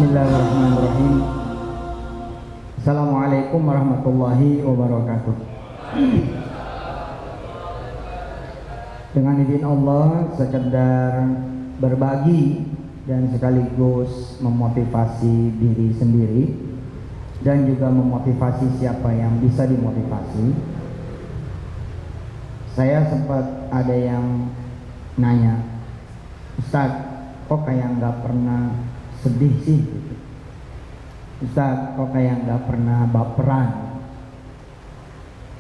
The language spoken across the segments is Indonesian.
Bismillahirrahmanirrahim. Assalamualaikum warahmatullahi wabarakatuh. Dengan izin Allah, sekedar berbagi dan sekaligus memotivasi diri sendiri dan juga memotivasi siapa yang bisa dimotivasi. Saya sempat ada yang nanya, Ustaz, kok kayak nggak pernah sedih sih? Ustaz, kok kayak nggak pernah baperan?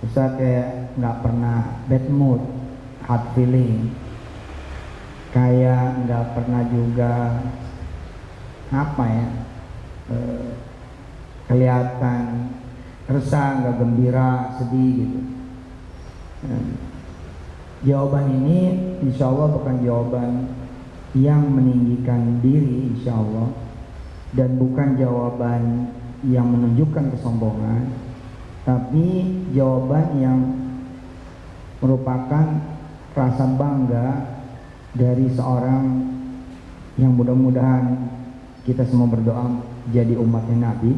Ustaz, kayak nggak pernah bad mood, hard feeling, kayak nggak pernah juga apa ya, kelihatan resah, nggak gembira, sedih gitu. Jawaban ini insya Allah bukan jawaban yang meninggikan diri insya Allah, dan bukan jawaban yang menunjukkan kesombongan, tapi jawaban yang merupakan rasa bangga dari seorang yang mudah-mudahan kita semua berdoa jadi umatnya Nabi,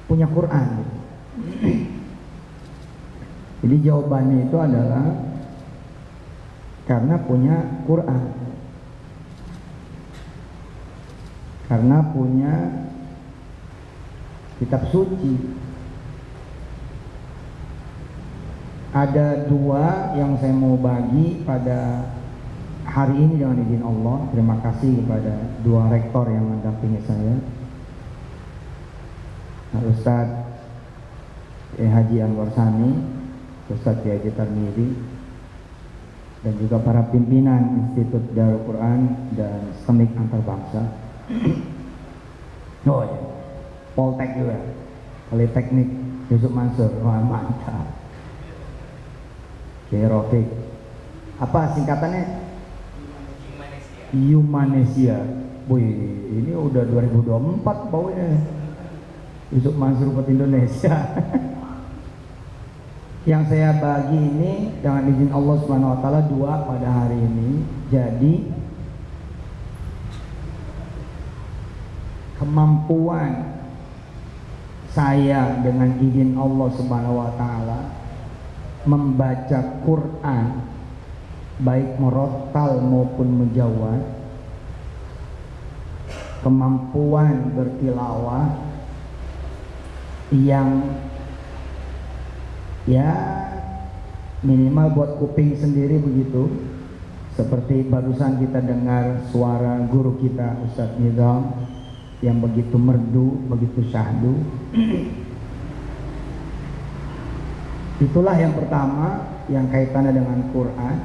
punya Quran. Jadi jawabannya itu adalah karena punya Quran, karena punya kitab suci. Ada dua yang saya mau bagi pada hari ini dengan izin Allah. Terima kasih kepada dua rektor yang mendampingi saya, Ustadz Haji Anwar Sani, Ustadz Kiai Tarmidi, dan juga para pimpinan Institut Darul Quran dan STEMIK Antarbangsa. Oh ya, Poltek juga, Politeknik Yusuf Mansur, wah mantap. Kiai Rofik, apa singkatannya? Humanesia. Wih, ini udah 2024 baunya. Yusuf Mansur buat Indonesia. Yang saya bagi ini dengan izin Allah Subhanahu wa taala dua pada hari ini. Jadi kemampuan saya dengan izin Allah Subhanahu wa taala membaca Quran baik murattal maupun mujawwad, kemampuan bertilawah yang ya minimal buat kuping sendiri begitu, seperti barusan kita dengar suara guru kita Ustadz Nizam yang begitu merdu, begitu syahdu. Itulah yang pertama yang kaitannya dengan Quran.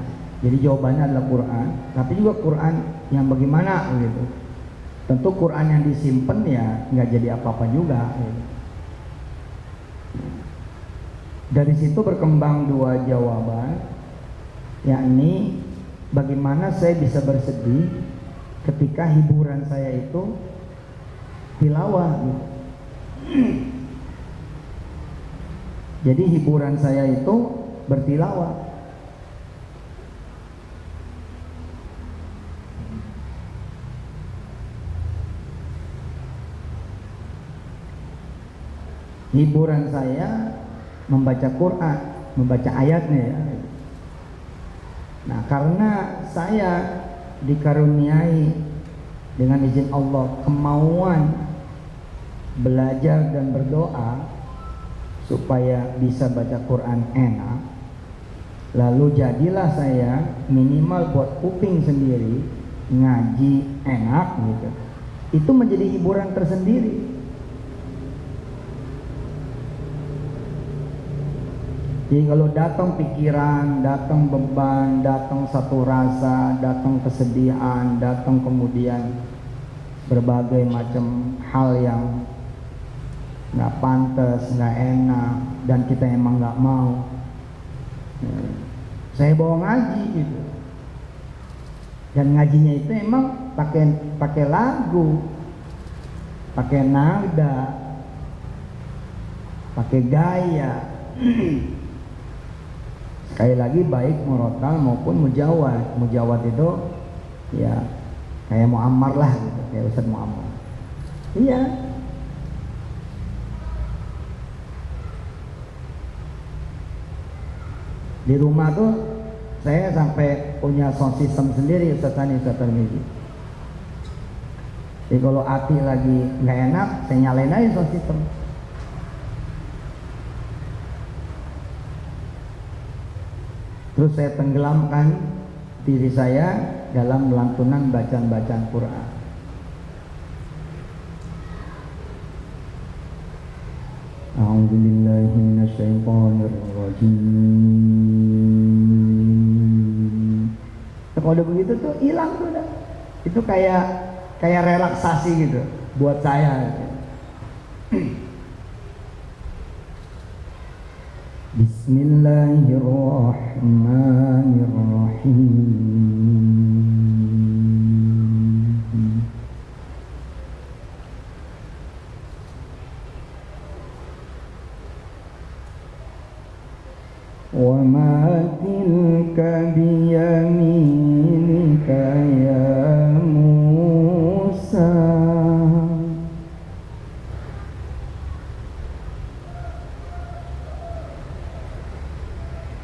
Jadi jawabannya adalah Quran, tapi juga Quran yang bagaimana gitu. Tentu Quran yang disimpan ya nggak jadi apa-apa juga gitu. Dari situ berkembang dua jawaban, yakni bagaimana saya bisa bersedih ketika hiburan saya itu tilawah gitu. Jadi hiburan saya itu bertilawah. Hiburan saya membaca Quran, membaca ayatnya ya. Nah, karena saya dikaruniai dengan izin Allah kemauan belajar dan berdoa supaya bisa baca Quran enak, lalu jadilah saya minimal buat kuping sendiri ngaji enak gitu. Itu menjadi hiburan tersendiri. Jadi kalau datang pikiran, datang beban, datang satu rasa, datang kesedihan, datang kemudian berbagai macam hal yang nggak pantas, nggak enak, dan kita emang nggak mau, saya bawa ngaji gitu. Dan ngajinya itu emang pakai lagu, pakai nada, pakai gaya. Sekali lagi baik murattal maupun mujawwad. Mujawwad itu ya kayak Muammar lah gitu, kayak Ustadz Muammar. Iya. Di rumah tuh saya sampai punya sound system sendiri, Ustadz Tani, Ustadz Tarmizi. Jadi kalau hati lagi nggak enak, saya nyalain aja sound system. Terus saya tenggelamkan diri saya dalam lantunan bacaan-bacaan Quran. A'udzubillahi minasyaitonirrajim. Kalau udah begitu tuh hilang tuh udah. Itu kayak relaksasi gitu buat saya. Bismillahirrahmanirrahim. Wa ma tilka biyaminika ya Musa.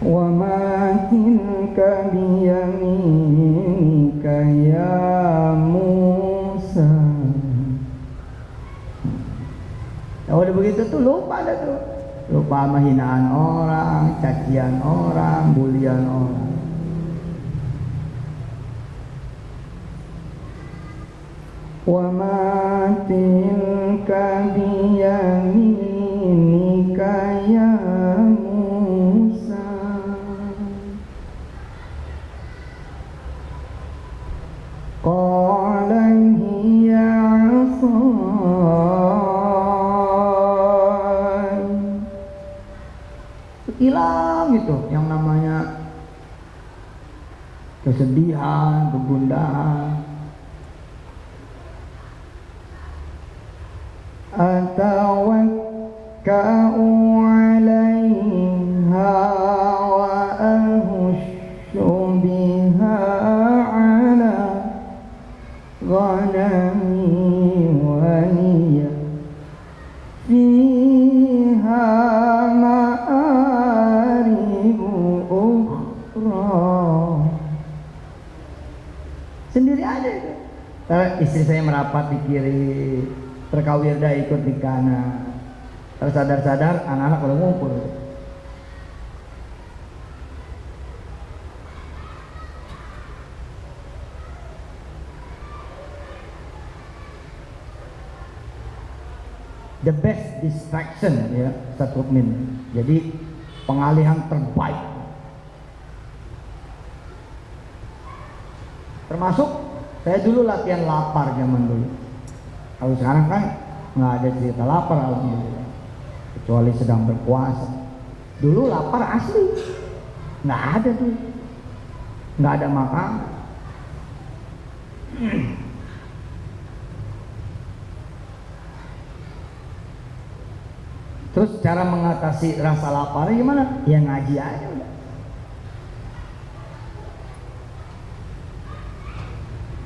Wa ma tilka biyaminika ya Musa. Kalau udah begitu tuh lupa dah tuh. Lupa sama hinaan orang, cacian orang, bulian orang. Wa ma tilka biyaminika ya Musa. Qala hiya 'asaya. Hilang gitu yang namanya kesedihan, kegundahan. Atawakka'u 'alaiha wa ahushu biha 'ala ghanami wa liya fiha sendiri aja itu. Istri saya merapat di kiri, terkawirda ikut di kanan. Tersadar-sadar anak-anak udah ngumpul. The best distraction ya, Ustadz Rukmin. Jadi pengalihan terbaik. Termasuk saya dulu latihan lapar zaman dulu. Kalau sekarang kan nggak ada cerita lapar alhamdulillah, kecuali sedang berpuasa. Dulu lapar asli, nggak ada tuh, nggak ada makan. Terus cara mengatasi rasa lapar gimana? Ya ngaji aja udah.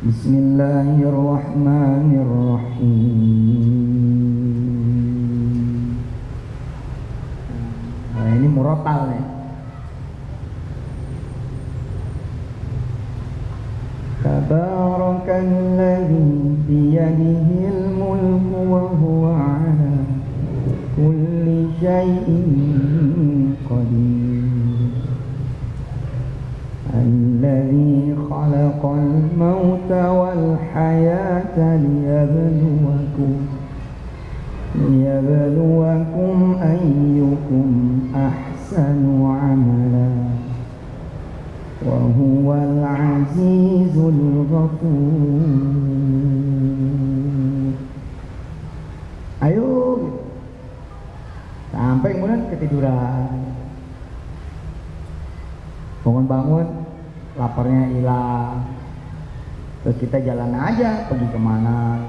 Bismillahirrahmanirrahim. Nah, ini murotal nih. Tabarakalladzi biyadihil mulku wa huwa ala kulli syai'in qadir. Alladzi khalaqal mauta wal hayata liyabluwakum ayyukum ahsanu amala wa huwal azizul ghafur. Ayo sampai kemudian ketiduran, bangun-bangun laparnya hilang, terus kita jalan aja pergi kemana.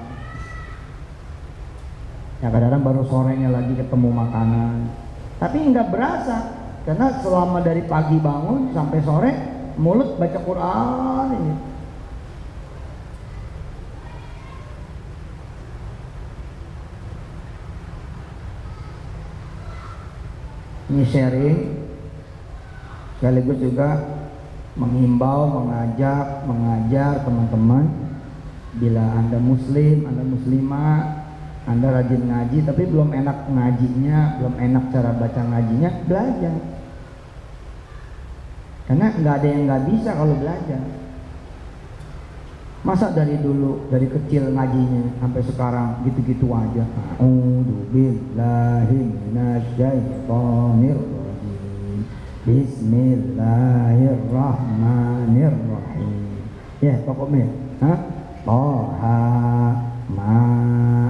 Ya kadang-kadang baru sorenya lagi ketemu makanan, tapi nggak berasa karena selama dari pagi bangun sampai sore mulut baca Quran ini. ini sharing sekaligus juga menghimbau, mengajak, mengajar teman-teman. Bila Anda muslim, Anda muslimah, Anda rajin ngaji tapi belum enak ngajinya, belum enak cara baca ngajinya, belajar. Karena nggak ada yang nggak bisa kalau belajar. Masa dari dulu, dari kecil ngajinya sampai sekarang gitu-gitu aja. A'udzu billahi minasyaitonir rajim. Bismillahirrahmanirrahim. Ya, pokoknya, Toha ma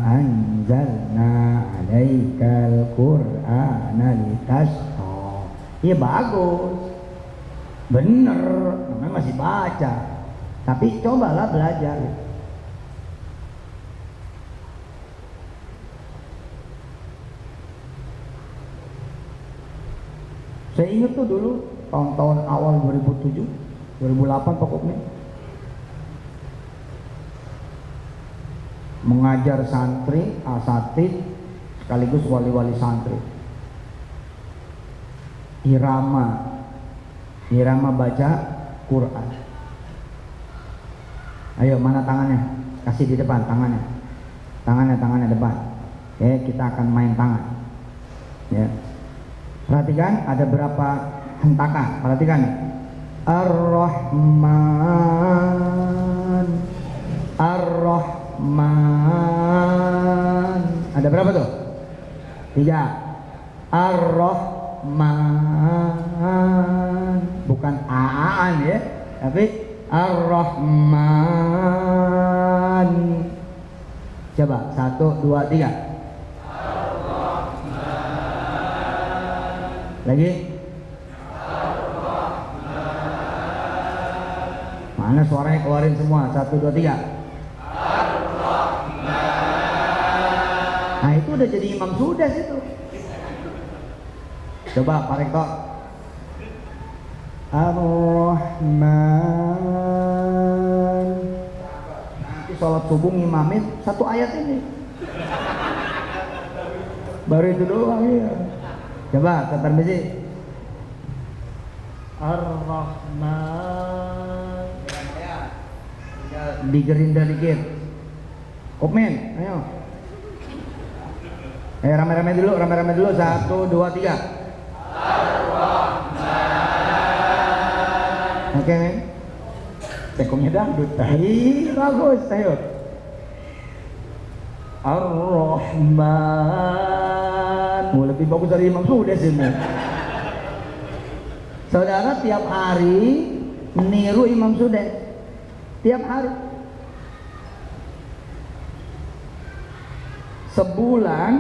anzalna 'alaikal Qur'ana litashqa. Ya bagus. Bener, namanya masih baca. Tapi cobalah belajar. Saya ingat tuh dulu tahun-tahun awal 2007, 2008 pokoknya, mengajar santri, asatid, sekaligus wali-wali santri. Irama baca Quran. Ayo, mana tangannya? Kasih di depan tangannya. Tangannya depan. Oke, kita akan main tangan. Ya. Perhatikan ada berapa hentakan. Perhatikan. Ar-Rahman. Ar-Rahman. Ada berapa tuh? 3. Ar-Rahman. Bukan aan ya, tapi Ar-Rahman. Coba 1, 2, 3. Ar-Rahman. Lagi. Ar-Rahman. Mana suaranya keluarin semua? 1, 2, 3. Ar-Rahman. Nah itu udah jadi imam sudah situ. Coba Pak Rektor. Ar-Rahman. Nanti sholat subuh ngimamin 1 ayat ini. Baru itu doang ya. Coba Kak Tarmizi. Ar-Rahman. Digerinda dikit. Komen, ayo. Rame-rame dulu, 1, 2, 3. Oke, men. Tekungnya dangdut. Ih, bagus. Ayo. Ar-Rahman. Lebih bagus dari Imam sudah sih, men. Saudara tiap hari niru Imam sudah. Tiap hari. Sebulan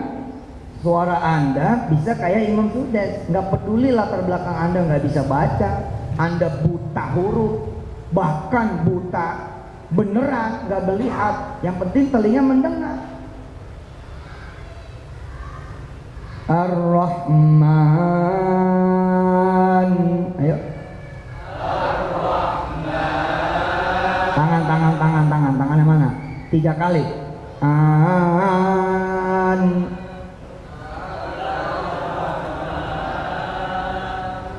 suara Anda bisa kayak Imam sudah. Nggak peduli latar belakang Anda nggak bisa baca. Anda buta huruf, bahkan buta beneran, nggak melihat. Yang penting telinga mendengar. Ar-Rahman. Ayo. Ar-Rahman. Tangannya mana? 3 kali.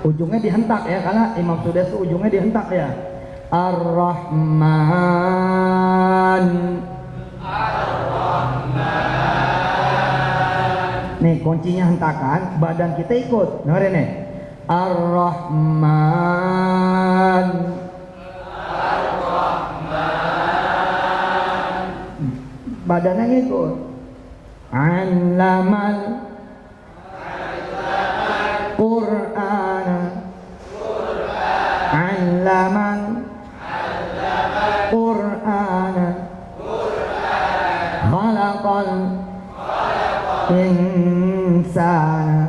Ujungnya dihentak ya, karena Imam Sudes itu ujungnya dihentak ya. Ar-Rahman. Ar-Rahman. Nih kuncinya hentakan, badan kita ikut. Dengerin nih. Ar-Rahman. Ar-Rahman. Badannya ikut. Allamal Qur'an. Allaman Qur'an. Khalaqal insana.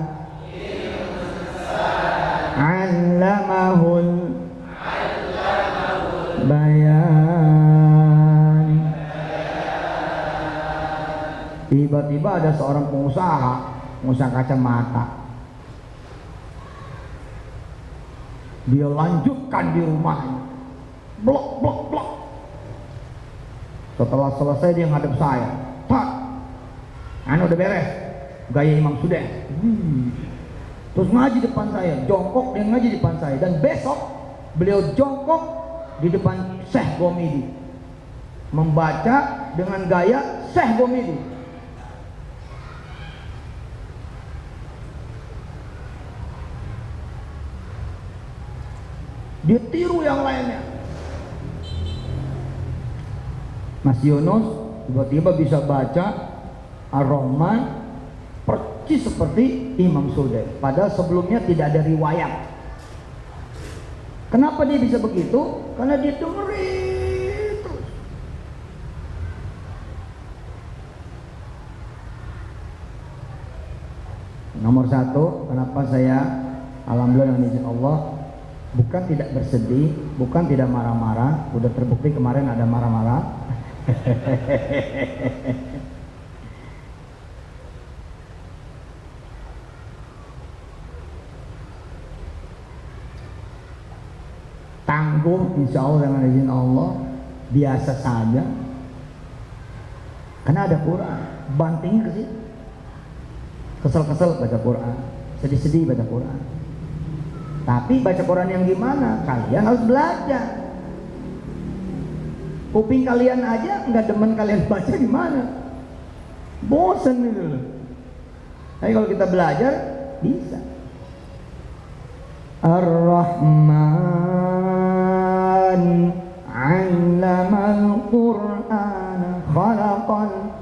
Allamahul bayan. Tiba-tiba ada seorang pengusaha kacamata. Dia lanjutkan di rumahnya, blok. Setelah selesai dia ngadep saya, Pak, udah beres, gaya Imam sudah. terus ngaji depan saya, jongkok dia ngaji depan saya, dan besok beliau jongkok di depan Syekh Gomidi membaca dengan gaya Syekh Gomidi. Dia tiru yang lainnya. Mas Yunus tiba-tiba bisa baca Ar-Rahman persis seperti Imam Sudais, padahal sebelumnya tidak ada riwayat. Kenapa dia bisa begitu? Karena dia dengerin terus. Nomor satu, kenapa saya alhamdulillah dengan izin Allah bukan tidak bersedih, bukan tidak marah-marah. Udah terbukti kemarin ada marah-marah. Tangguh insya Allah dengan izin Allah, biasa saja. Karena ada Quran, banting ke situ. Kesel-kesel baca Quran, sedih-sedih baca Quran. Tapi baca Quran yang gimana? Kalian harus belajar. Kuping kalian aja nggak demen, kalian baca gimana? Bosan gitu loh. Tapi kalau kita belajar bisa. Ar-Rahman 'allamal Qur'ana khalaqal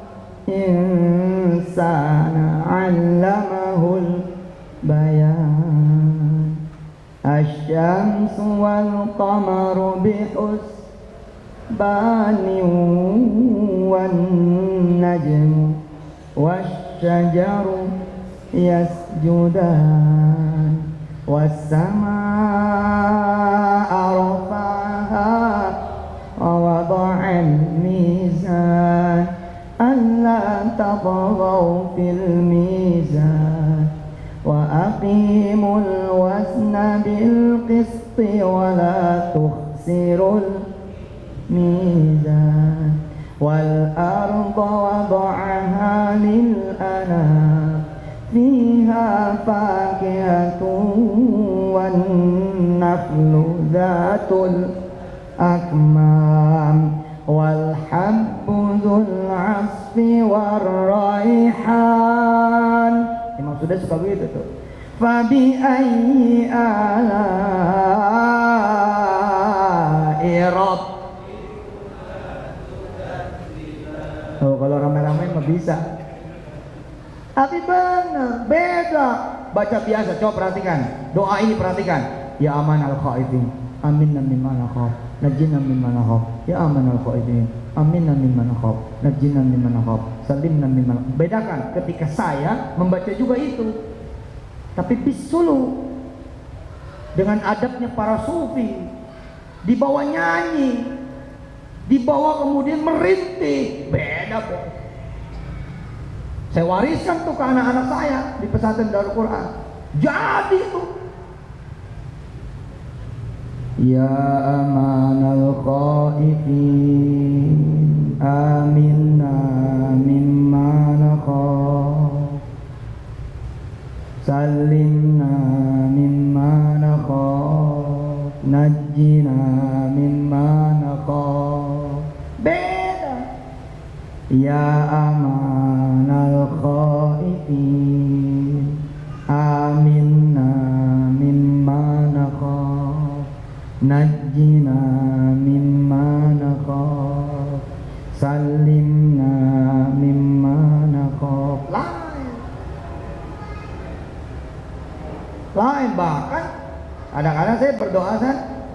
insana 'allamahul bayan. Asy-syamsu wal qamaru bihusbanin wan najmu wasyajaru yasjudan was-samaa'a rafa'aha wa wada'al mizan alla tatghaw fil mizan wa aqimul wazna bil qisti wa la tukhsirul mizan wal arda wada'aha lil anam fiha fakihatun wan naflu dhatul akmam wal habbu dhul asfi war raihan. Imam Sudais suka begitu tuh. Fabi ayyi ala'i rabb. Oh, kalau ramai-ramai mah bisa. Tapi benar, beda. Baca biasa, coba perhatikan. Doa ini perhatikan. Ya aman al-khaifin, aminna mimma nakhaf, najjina mimma nakhaf. Ya aman al-khaifin, aminna mimma nakhaf, najjina mimma nakhaf, salimna mimma nakhaf. Bedakan ketika saya membaca juga itu. Tapi bisulu dengan adabnya para sufi, dibawa nyanyi, dibawa kemudian merintih, beda. Saya wariskan tuh ke anak-anak saya di pesantren Darul Quran. Jadi itu. Ya amanal khaifin, aminna mimma nakhaf, salimna mimma nakhaf, najjina mimma nakhaf. Beda. Ya amanal khaifin, aminna mimma nakhaf, najjina mimma nakhaf, salimna mimma nakhaf. Lain bahkan kadang-kadang saya berdoa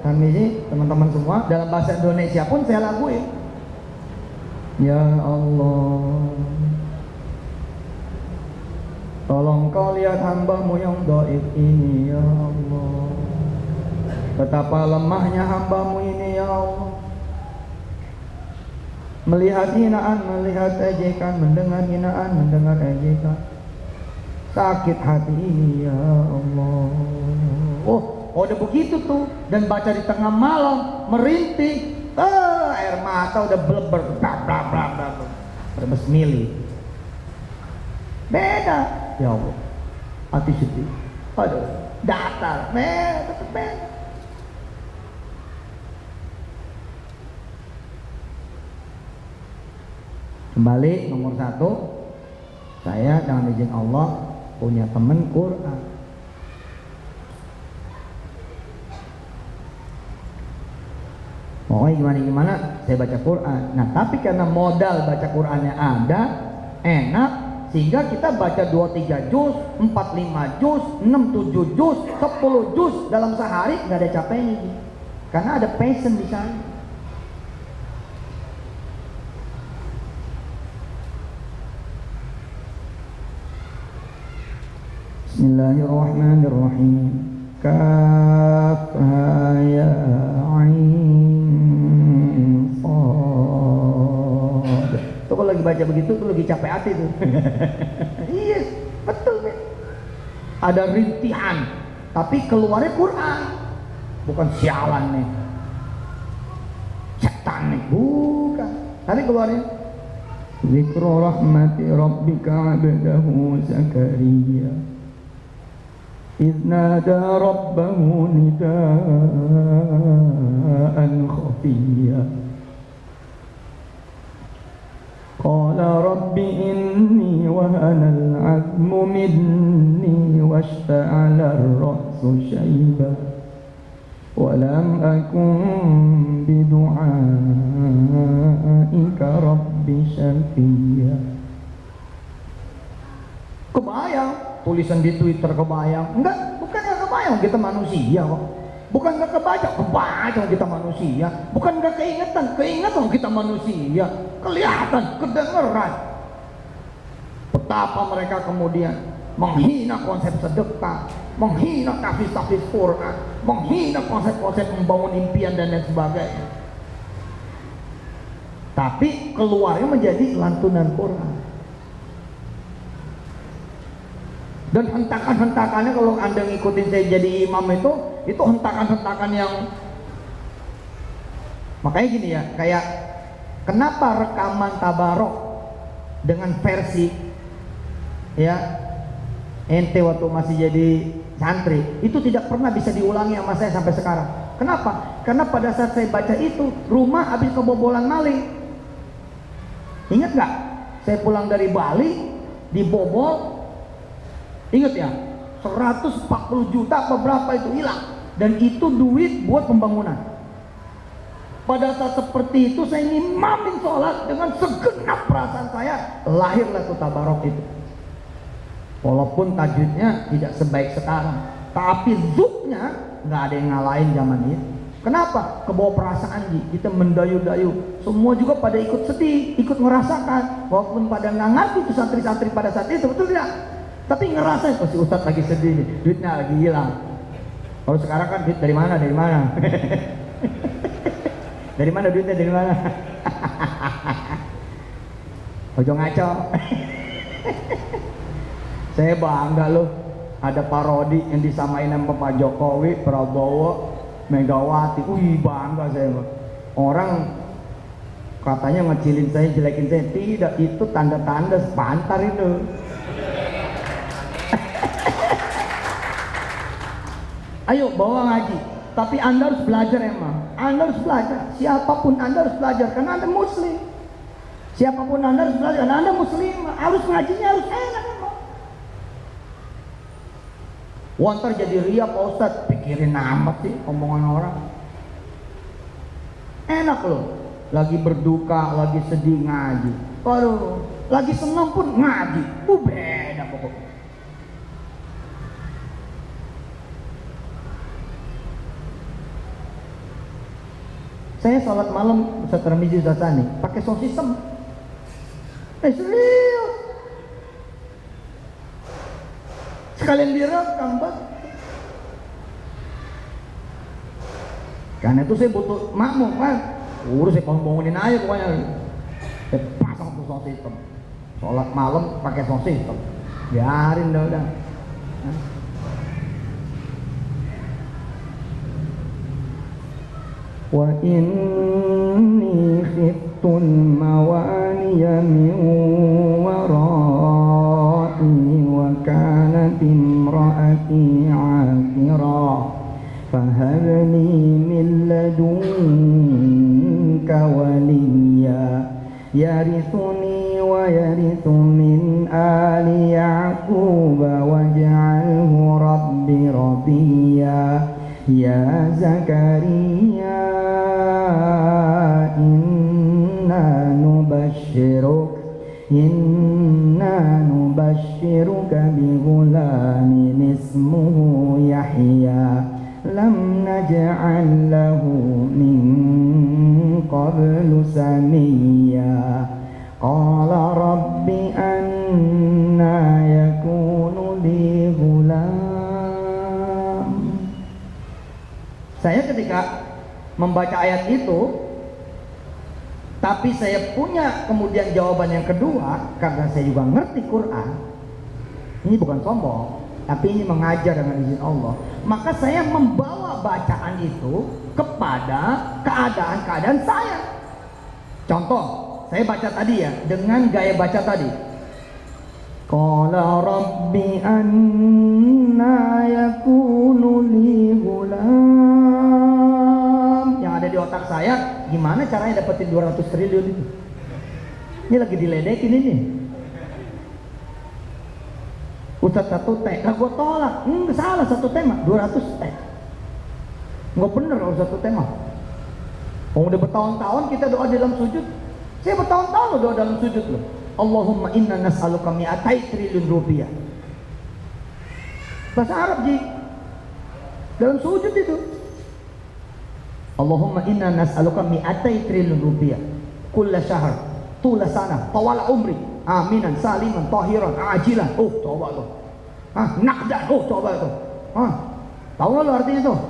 kami teman-teman semua dalam bahasa Indonesia pun saya lakuin. Ya Allah, tolong kau lihat hambamu yang dhaif ini ya Allah. Betapa lemahnya hambamu ini ya Allah. Melihat hinaan, melihat ejekan, mendengar hinaan, mendengar ejekan. Sakit hati ini ya Allah. Oh, udah begitu tuh. Dan baca di tengah malam, merintih. Air mata udah bleber, berbesmili. Beda, ya Allah. Hati sedih. Aduh, datar, tetep Kembali nomor 1, saya dengan izin Allah punya teman Quran. Pokoknya gimana saya baca Quran. Nah tapi karena modal baca Qurannya ada, enak, sehingga kita baca 2-3 juz, 4-5 juz, 6-7 juz, 10 juz dalam sehari, nggak ada capeknya, karena ada passion di sana. Bismillahirrahmanirrahim. Kafha ya ain sad. Tuh kalau lagi baca begitu tuh lagi capek hati tuh. Iya, betul nih. Ada rintihan, tapi keluarnya Quran. Bukan sialan nih. Setan nih, bukan. Tapi keluarnya Zikru rahmati rabbika 'abdahu Zakaria إذ نادى ربه نداء خفيا قال رب إني وهن العظم مني واشتعل الرأس شيبا ولم أكن بدعائك رب شقيا. Kebayang tulisan di Twitter, kebayang? Enggak, bukan nggak kebayang, kita manusia kok. Bukan nggak kebaca, kebaca kita manusia. Bukan nggak keingetan kita manusia. Kelihatan, kedengeran. Betapa mereka kemudian menghina konsep sedekah, menghina tahfiz Quran, menghina konsep-konsep membangun impian dan lain sebagainya. Tapi keluarnya menjadi lantunan Quran. Dan hentakan-hentakannya kalau Anda ngikutin saya jadi imam itu hentakan-hentakan yang, makanya gini ya, kayak kenapa rekaman tabarok dengan versi ya ente waktu masih jadi santri itu tidak pernah bisa diulangi sama saya sampai sekarang. Kenapa? Karena pada saat saya baca itu rumah habis kebobolan maling. Ingat nggak? Saya pulang dari Bali dibobol. Ingat ya, 140 juta apa berapa itu hilang, dan itu duit buat pembangunan. Pada saat seperti itu saya ngimamin sholat dengan segenap perasaan saya, lahirlah tuh tabarok itu. Walaupun tajwidnya tidak sebaik sekarang, tapi zuknya nggak ada yang ngalahin zaman itu. Kenapa? Kebawa perasaan, kita mendayu-dayu. Semua juga pada ikut sedih, ikut merasakan, walaupun pada nggak ngerti itu santri-santri pada saat itu, betul tidak? Tapi ngerasain, si Ustadz lagi sedih nih, duitnya lagi hilang. Kalau sekarang kan duit dari mana? Dari mana duitnya, dari mana? Ojo ngaco. Saya bangga loh, ada parodi yang disamain sama Pak Jokowi, Prabowo, Megawati. Wih, bangga saya. Orang katanya ngecilin saya, jelekin saya. Tidak, itu tanda-tanda sepantar itu. Ayo bawa ngaji, tapi Anda harus belajar emang. Anda harus belajar, siapapun Anda harus belajar, karena Anda muslim. Siapapun Anda harus belajar, karena Anda muslim. Harus ngajinya harus enak emang. Wantar jadi ria Pak Ustadz, pikirin amat sih omongan orang. Enak loh, lagi berduka, lagi sedih ngaji. Waduh, lagi senang pun ngaji. Beda pokoknya. Saya sholat malam Ustaz Tarmizi Zasani pakai sound system. Serius. Sekalian direkam, Bang. Karena itu saya butuh makmum kan. Urus saya bangunin aja pokoknya. Saya pasang tuh sound system. Sholat malam pakai sound system. Biarin dah udah. Wa inni khiftun mawaliya min wara'i wa kanat imra'ati fahabni min ladunka waliya yarithuni wa yarithu min ali Ya'qub waj'alhu rabbi radiya ya Zakaria inna nubashshiruka bi ghulamin ismuhu Yahya lam naj'al lahu min qablu samiyya qala rabbi anna yakunu li ghulam. Saya ketika membaca ayat itu, tapi saya punya kemudian jawaban yang kedua, karena saya juga ngerti Quran. Ini bukan sombong, tapi ini mengajar dengan izin Allah. Maka saya membawa bacaan itu kepada keadaan-keadaan saya. Contoh, saya baca tadi ya, dengan gaya baca tadi. Qala rabbi anna yakunu li ghulam. Yang ada di otak saya, gimana caranya dapetin 200 triliun itu? Ini lagi diledekin ini. Ustaz 1 T, lah gue tolak. Salah 1 tema, 200 T. Nggak bener kalau 1 tema. Udah bertahun-tahun kita doa di dalam sujud. Saya bertahun-tahun doa dalam sujud loh. Allahumma inna nas'aluka mi'atai triliun rupiah. Bahasa Arab Ji. Dalam sujud itu. Allahumma inna nas'aluka mi'atai triliun rupiah. Kulla syahr, tula sana, tawala umri, aminan, saliman, tahiran, ajilan. Oh, coba tuh. Naqdan. Oh, coba tuh. Tahu nggak lo artinya tuh?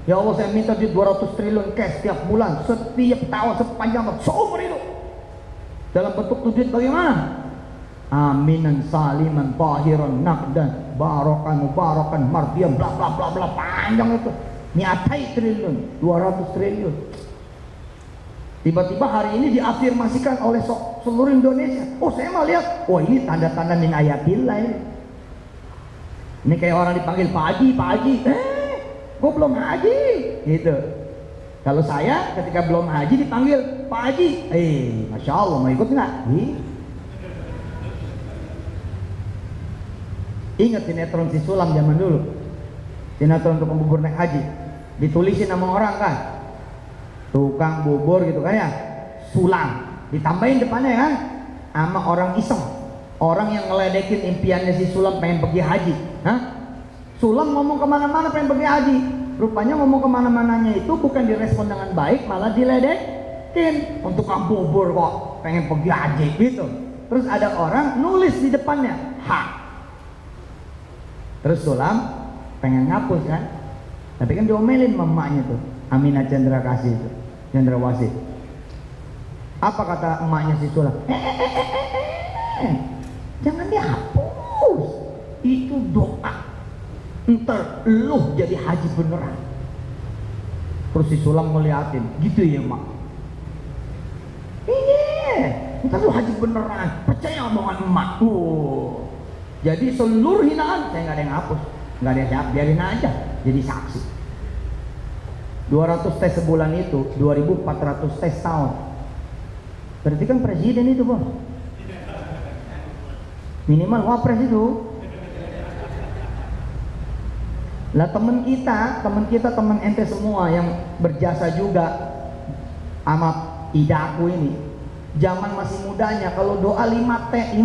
Ya Allah, saya minta duit 200 triliun cash setiap bulan, setiap tahun, sepanjang waktu, seumur hidup. Dalam bentuk duit bagaimana? Aminan, saliman, tahiran, naqdan, barokan, mubarakan, mardian, bla bla bla bla, panjang itu. Mi'atai triliun, 200 triliun. Tiba-tiba hari ini diafirmasikan oleh seluruh Indonesia. Oh, saya mau lihat. Oh, ini tanda-tanda min ayatillah ini. Ini kayak orang dipanggil Pak Haji, Pak Haji. Gue belum haji, gitu. Kalau saya ketika belum haji dipanggil Pak Haji, Masya Allah, mau ikut nggak? Ingat sinetron si Sulam zaman dulu, sinetron untuk pembubur naik haji, ditulisin nama orang kan, tukang bubur gitu kan ya, Sulam, ditambahin depannya kan, sama orang iseng, orang yang ngeledekin impiannya si Sulam pengen pergi haji. Sulam ngomong kemana-mana pengen pergi haji, rupanya ngomong kemana-mananya itu bukan direspon dengan baik, malah diledekin. Untuk bubur kok pengen pergi haji gitu. Terus ada orang nulis di depannya terus Sulam pengen ngapus kan, tapi kan diomelin mamanya tuh, Aminah Chandra Kasih itu, Chandra Wasih. Apa kata emaknya si Sulam? Jangan dihapus, itu doa, ntar lu jadi haji beneran. Terus si Sulam ngeliatin, gitu ya mak? Iya, ntar lu haji beneran, percaya omongan emak. Jadi seluruh hinaan saya nggak ada yang hapus, nggak ada yang siap, biarin aja jadi saksi. 200 tes sebulan itu 2.400 tes tahun. Berarti kan presiden itu bos, minimal wapres itu. Lah teman kita teman ente semua yang berjasa juga sama idaku ini, zaman masih mudanya kalau doa 5T.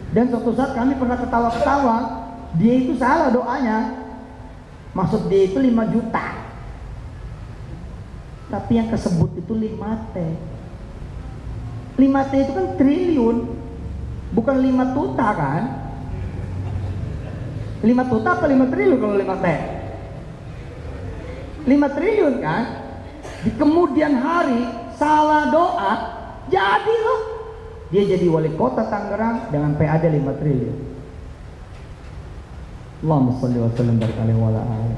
Dan suatu saat kami pernah ketawa-ketawa, dia itu salah doanya, maksud dia itu 5 juta, tapi yang kesebut itu 5T. 5T itu kan triliun, bukan 5 tuta kan? 5 tuta apa 5 triliun kalau 5T? 5 triliun kan? Di kemudian hari salah doa, jadi loh. Dia jadi wali kota Tangerang dengan PAD 5 triliun. Allahumma sholli wa sallim baraka alaihi wa ala alihi.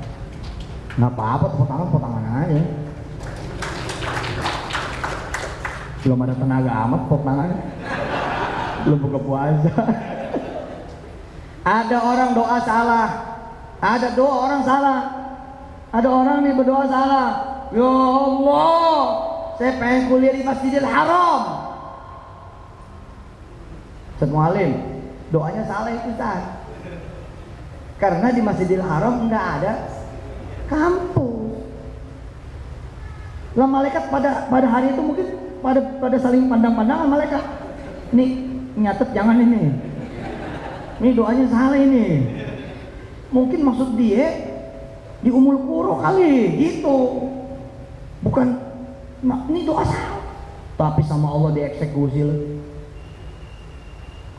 Nggak apa-apa, tepuk tangan aja. Belum ada tenaga amat tepuk tangan. Belum buka puasa. Ada orang doa salah, Ada doa orang salah. Ada orang nih berdoa salah. Ya Allah, saya pengen kuliah di Masjidil Haram. Ustaz Mualim, doanya salah itu Ustaz. Karena di Masjidil Haram enggak ada kampus. Lah malaikat pada hari itu mungkin pada saling pandang-pandangan malaikat. Nih nyatet jangan ini. Ini doanya salah ini. Mungkin maksud dia di Ummul Qura kali gitu. Bukan ini doa salah. Tapi sama Allah dieksekusi.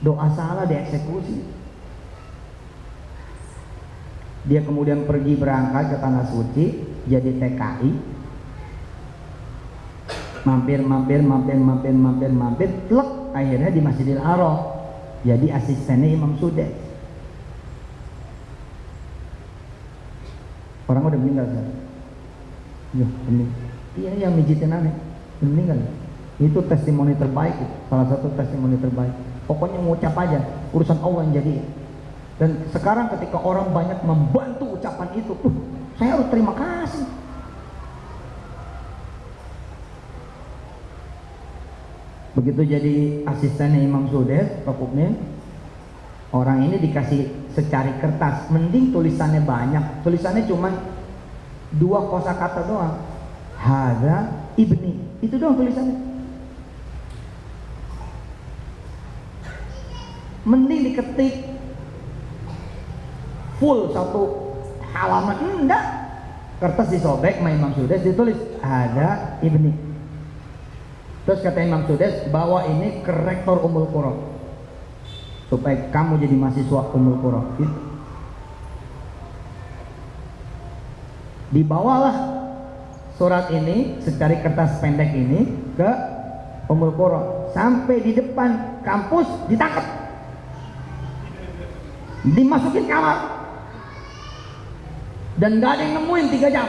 Doa salah dieksekusi. Dia kemudian pergi berangkat ke tanah suci jadi TKI. Mampir, telek akhirnya di Masjidil Haram. Jadi asistennya Imam Sudes. Orang udah meninggal kan? Iya yang mijitin aneh udah meninggal. Itu testimoni terbaik, salah satu testimoni terbaik. Pokoknya ngucap aja, urusan Allah yang jadi. Dan sekarang ketika orang banyak membantu ucapan itu, saya harus terima kasih. Begitu jadi asistennya Imam Sudes, Pak Kupnin, orang ini dikasih secari kertas, mending tulisannya banyak. Tulisannya cuma 2 kosakata doang. Hadza ibni, itu doang tulisannya. Mending diketik full 1 halaman, enggak. Kertas disobek sama Imam Sudes, ditulis hadza ibni. Terus kata Imam Sudes, bawa ini ke rektor Ummul Qura supaya kamu jadi mahasiswa Ummul Qura. Dibawalah surat ini secari kertas pendek ini ke Ummul Qura. Sampai di depan kampus ditangkap, dimasukin kamar, dan gak ada yang nemuin 3 jam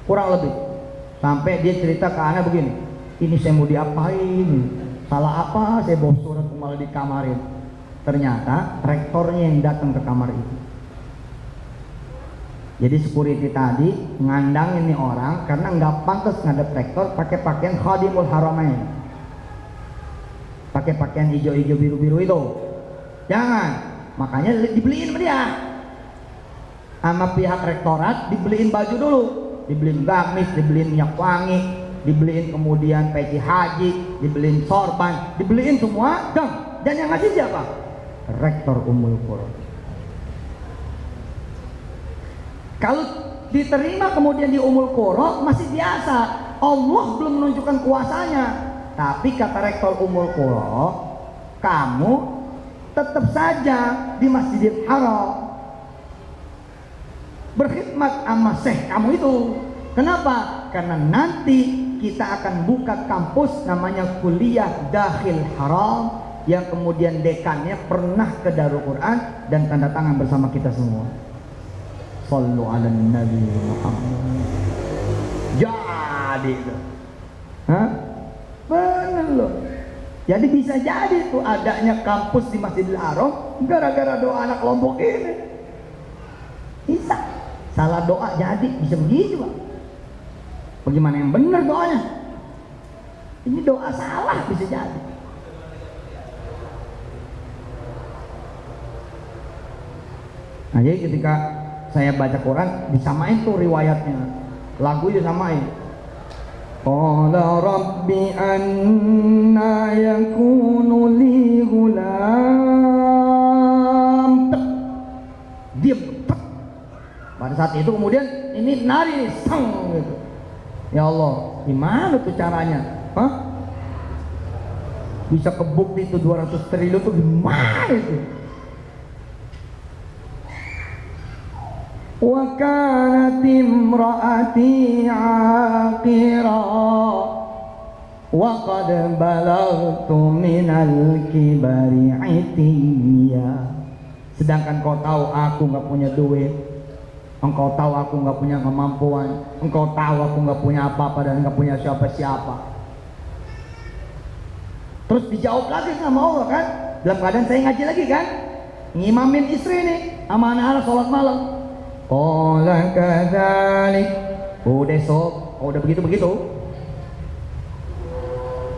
kurang lebih. Sampai dia cerita ke anak begini, ini saya mau diapain, salah apa saya bawa surat malah dikamarin. Ternyata rektornya yang datang ke kamar itu. Jadi security tadi ngandangin nih orang karena nggak pantas ngadep rektor pakai pakaian Khadimul Haramain, pakai pakaian hijau-hijau biru-biru itu. Jangan, makanya dibeliin sama dia, sama pihak rektorat dibeliin baju dulu. Dibeliin gamis, dibeliin minyak wangi, dibeliin kemudian peci haji, dibeliin sorban, dibeliin semua. Dan yang ngasih siapa? Rektor Ummul Qura. Kalau diterima kemudian di Ummul Qura masih biasa, Allah belum menunjukkan kuasanya. Tapi kata rektor Ummul Qura, kamu tetap saja di Masjidil Haram berkhidmat sama syekh kamu itu. Kenapa? Karena nanti kita akan buka kampus namanya Kuliah Dakhil Haram, yang kemudian dekannya pernah ke Darul Quran dan tanda tangan bersama kita semua. Sallu ala Nabi Muhammad. Jadi itu, bener loh. Jadi bisa jadi tuh adanya kampus di Masjidil Haram gara-gara doa anak Lombok ini. Bisa. Salah doa jadi bisa begitu Pak. Bagaimana yang benar doanya? Ini doa salah bisa jadi. Nah jadi ketika saya baca Quran disamain tuh riwayatnya, lagu disamain. Qala rabbi anna yakunu li ghulam. Diam. Pada saat itu kemudian ini nari nih, sang gitu. Ya Allah, gimana tuh caranya? Bisa kebukti itu 200 triliun tuh gimana itu? Wa kanat imraati aqira wa qad balagtu minal kibari itiya. Sedangkan kau tahu aku nggak punya duit. Engkau tahu aku nggak punya kemampuan, engkau tahu aku nggak punya apa-apa dan nggak punya siapa-siapa. Terus dijawab lagi sama Allah kan, dalam keadaan saya ngaji lagi kan, ngimamin istri nih sama anak-anak sholat malam. Qala kadzalik. Udah sok, udah begitu.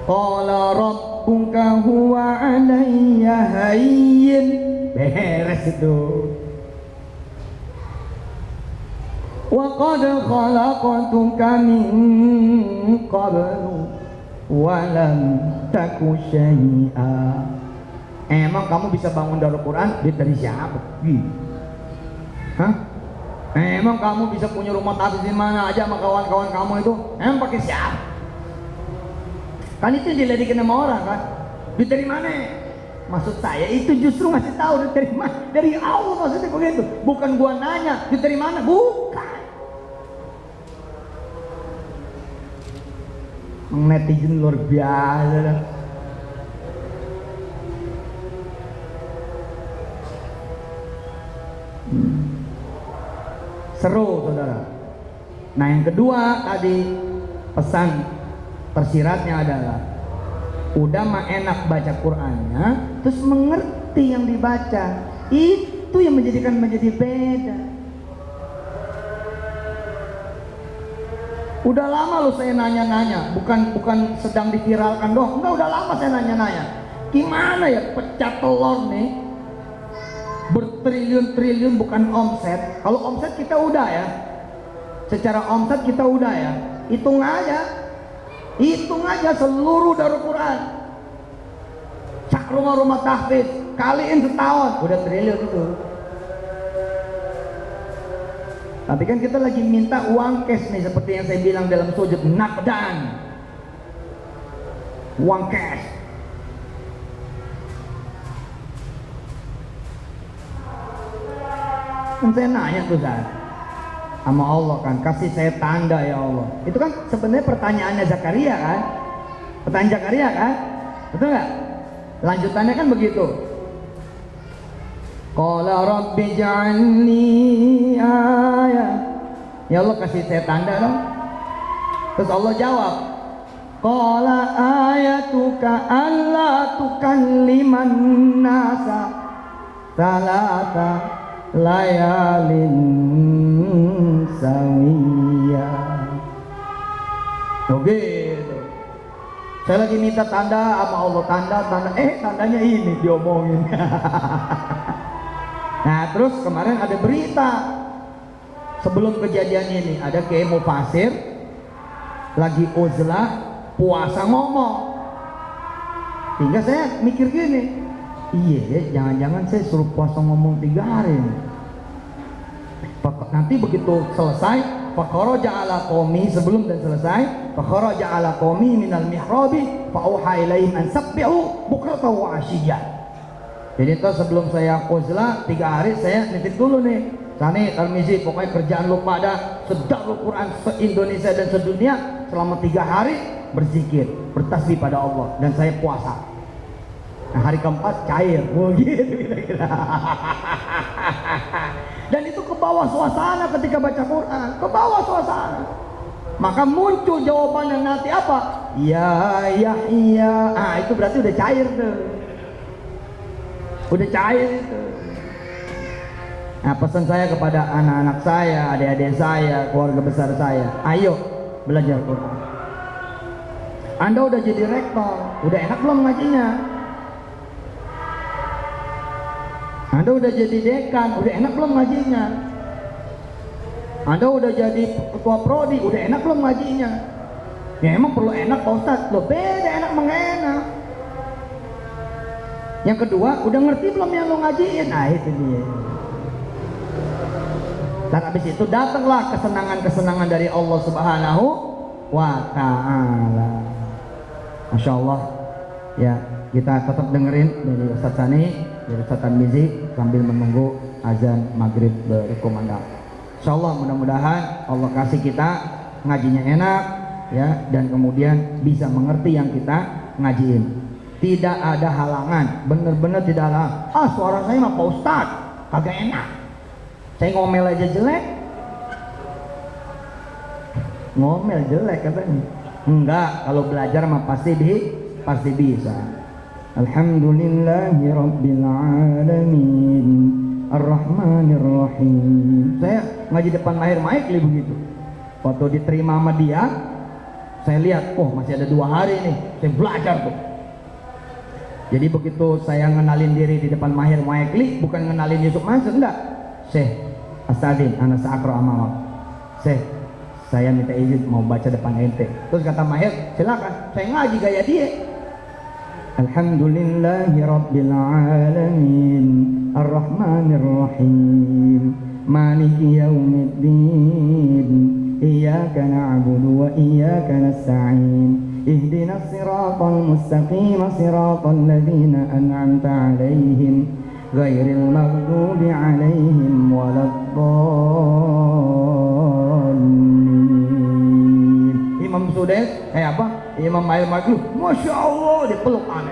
Qala rabbuka huwa alayya hayyin. Beres itu. Wa qad khalaqtuka min qablu wa lam taku syai'a. Emang kamu bisa bangun Darul Quran duit dari siapa? Hah? Emang kamu bisa punya rumah tahfiz di mana aja sama kawan-kawan kamu itu? Emang pakai siapa? Kan itu diledekin sama orang kan? Duit dari mana? Maksud saya itu justru ngasih tahu duit dari mana? Dari Allah maksudnya begitu. Bukan gua nanya duit dari mana? Bukan. Netizen luar biasa dah. Seru saudara. Nah yang kedua tadi pesan tersiratnya adalah udah mah enak baca Qur'annya, terus mengerti yang dibaca, itu yang menjadi beda. Udah lama loh saya nanya-nanya, bukan sedang diviralkan doang, enggak, udah lama saya nanya-nanya. Gimana ya pecah telur nih bertriliun-triliun bukan omset. Kalau omset kita udah ya, secara omset kita udah ya, hitung aja seluruh Darul Quran, cak rumah-rumah tahfiz kaliin setahun udah triliun itu. Tapi kan kita lagi minta uang cash nih, seperti yang saya bilang dalam sujud, nakdan, uang cash. Kan saya nanya tuh Zat sama Allah kan, kasih saya tanda ya Allah. Itu kan sebenarnya pertanyaannya Zakaria kan, pertanyaan Zakaria kan, betul nggak? Lanjutannya kan begitu. Qala rabbi ja'alni ayah. Ya Allah kasih saya tanda dong. Terus Allah jawab, qala ayatuka alla tukalliman nasa salata layalin sawiya. Oh gitu. Saya lagi minta tanda sama Allah, tanda, tandanya ini diomongin. Nah terus kemarin ada berita sebelum kejadian ini, ada Kiai Mufasir lagi uzlah puasa ngomong. Hingga saya mikir gini, iya jangan-jangan saya suruh puasa ngomong 3 hari nih. Nanti begitu selesai, fakharaja ala qaumi, sebelum dan selesai, fakharaja ala qaumi minal mihrabi fa'uha ilaihim an sabbihu bukratan wa ashiya. Jadi itu sebelum saya uzlah 3 hari saya nitip dulu nih, Sani Tarmizi, pokoknya kerjaan lu pada sedarul Quran se-Indonesia dan sedunia selama 3 hari berzikir, bertasbih pada Allah, dan saya puasa. Nah, hari keempat cair, gitu kira-kira. Dan itu ke bawah suasana ketika baca Quran, ke bawah suasana. Maka muncul jawaban yang nanti apa? Ya, iya. Ah, itu berarti udah cair tuh. Udah cair itu. Nah, pesan saya kepada anak-anak saya, adik-adik saya, keluarga besar saya, ayo belajar Quran. Anda udah jadi rektor, udah enak belum ngajinya? Anda udah jadi dekan, udah enak belum ngajinya? Anda udah jadi ketua prodi, udah enak belum ngajinya? Ya emang perlu enak Pak Ustadz, loh beda enak mengenak. Yang kedua, udah ngerti belum yang lo ngajiin? Nah itu dia. Dan habis itu datanglah kesenangan-kesenangan dari Allah Subhanahu wa Ta'ala. Masya Allah, ya kita tetap dengerin dari Ustadz Sani, dari Ustadz Tarmizi sambil menunggu azan maghrib berkumandang. Insya Allah mudah-mudahan Allah kasih kita ngajinya enak ya, dan kemudian bisa mengerti yang kita ngajiin. Tidak ada halangan, bener-bener tidak ada. Ah suara saya mah Pak Ustadz kagak enak, saya ngomel aja jelek. Ngomel jelek katanya. Enggak, kalau belajar mah pasti bisa. Alhamdulillahi Rabbil Alamin Ar-Rahmanir Rahim. Saya ngaji depan Mahir Maikli begitu. Waktu diterima sama dia, saya lihat, oh masih ada 2 hari nih, saya belajar tuh. Jadi begitu saya ngenalin diri di depan Mahir Maikli, bukan ngenalin Yusuf Mansur, enggak. Syekh Astadin, ana sa'akra amamak. Syekh, saya minta izin mau baca depan ente. Terus kata Mahir, silakan, saya ngaji gaya dia. Alhamdulillahi Rabbil Alamin Ar-Rahmanir Rahim Maliki Yawmiddin Iyyaka na'budu wa iyyaka nasta'in Ihdinas siratal mustaqim siratal ladzina an'amta 'alaihim ghairil maghdubi 'alaihim waladdallin. Imam Sudes Imam Mahir Maikli, Masya Allah, dipeluk aneh.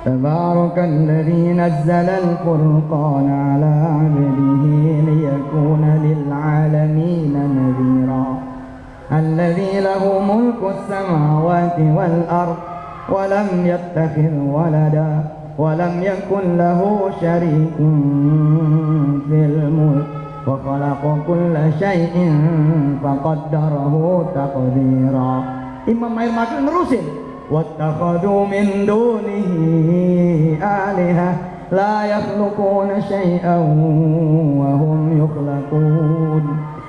Tabarakalladzi nazzala al-furqana 'ala 'abdihi liyakuna lil 'alamin nadhira. Alladzi lahu mulku as-samawati wal ard wa lam yattakhidh walada wa lam yakun lahu syarikun fil mulk wa khalaqa kulla syai'in faqaddarahu taqdira. Imam Mahir Maikli nerusin, wattakhadhu min dunihi aliha la yakhluquna syai'an wa hum yukhlaqun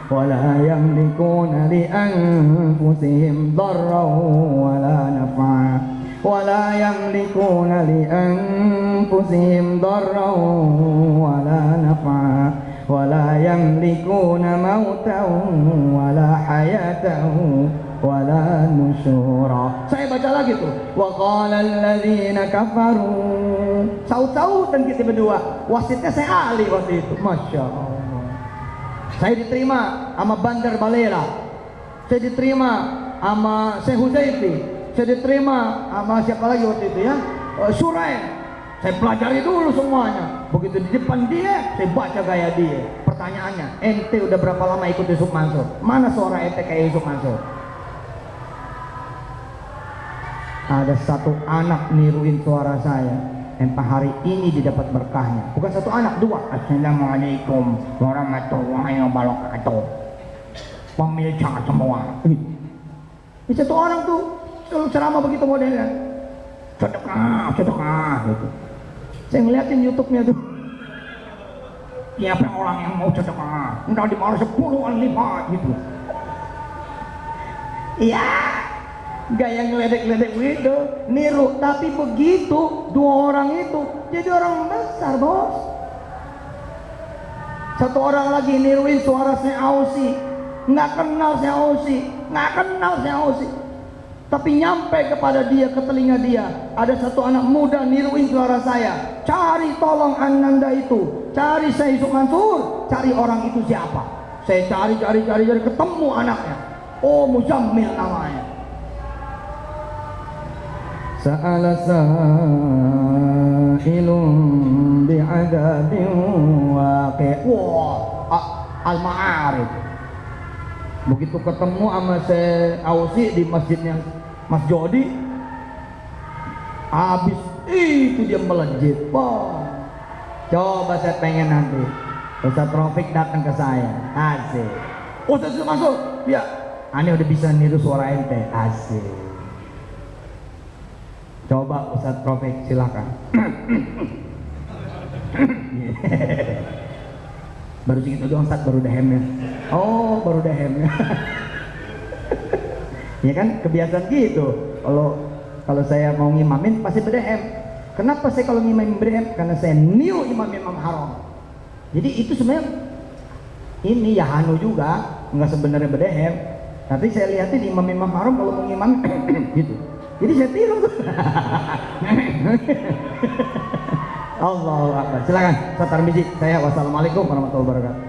wa la yamlikuna li anfusihim darran wa la naf'a wa la yamlikuna li anfusihim darran wa la naf'a wa la yamlikuna mautan wa la hayatan wa la nusyura. Saya baca lagi tuh, wa qala alladzina kafaru. Saut-sautan kita berdua. Wasitnya saya Ali waktu itu. Masya Allah. Saya diterima sama Bandar Balela. Saya diterima sama Syekh Huzaifi. Saya diterima sama siapa lagi waktu itu ya? Surain. Saya pelajari dulu semuanya. Begitu di depan dia, saya baca gaya dia. Pertanyaannya, ente udah berapa lama ikut Yusuf Mansur? Mana suara ente kayak Yusuf Mansur? Ada satu anak niruin suara saya. Entah hari ini didapat berkahnya. Bukan satu anak, 2. Assalamualaikum warahmatullahi wabarakatuh. Pemirsa semua. Ini satu orang tuh kalau ceramah begitu modelnya. Sedekah gitu. Saya ngeliatin YouTube-nya tuh. Siapa orang yang mau sedekah? Enggak dibalas 10 kali lipat gitu. Iya. Gaya ngeledek-ledek gitu, niru. Tapi begitu 2 orang itu jadi orang besar, bos. Satu orang lagi niruin suara Syekh Ausi. Nggak kenal Syekh Ausi. Tapi nyampe kepada dia, ke telinga dia, ada satu anak muda niruin suara saya. Cari tolong Ananda itu, cari Syekh Yusuf Mansur, cari orang itu siapa. Saya cari, ketemu anaknya. Oh, Muzammil namanya. Sa'ala sa'ilun bi'adabin waqi'. Wah, Al-Ma'arif. Begitu ketemu sama Syekh Ausi di masjidnya Mas Jody, habis itu dia melejit. Wah, coba saya pengen nanti Ustaz Taufik datang ke saya. Asik. Ustaz masuk. Ya, aneh udah bisa niru suara ente. Asik. Coba Ustaz Taufik, silakan. Baru segitu doang Ustaz, baru dehem ya. Oh, baru dehem ya. Ya kan kebiasaan gitu. Kalau saya mau ngimamin pasti berdehem. Kenapa saya kalau ngimamin berdehem? Karena saya niru imam-imam haram. Jadi itu sebenarnya ini ya Hanu juga, nggak sebenarnya berdehem. Tapi saya lihatin imam-imam haram kalau mau ngimam gitu. Jadi saya tiru tuh. Allahu Akbar. Silakan Ustaz Tarmizi. Saya wassalamualaikum warahmatullahi wabarakatuh.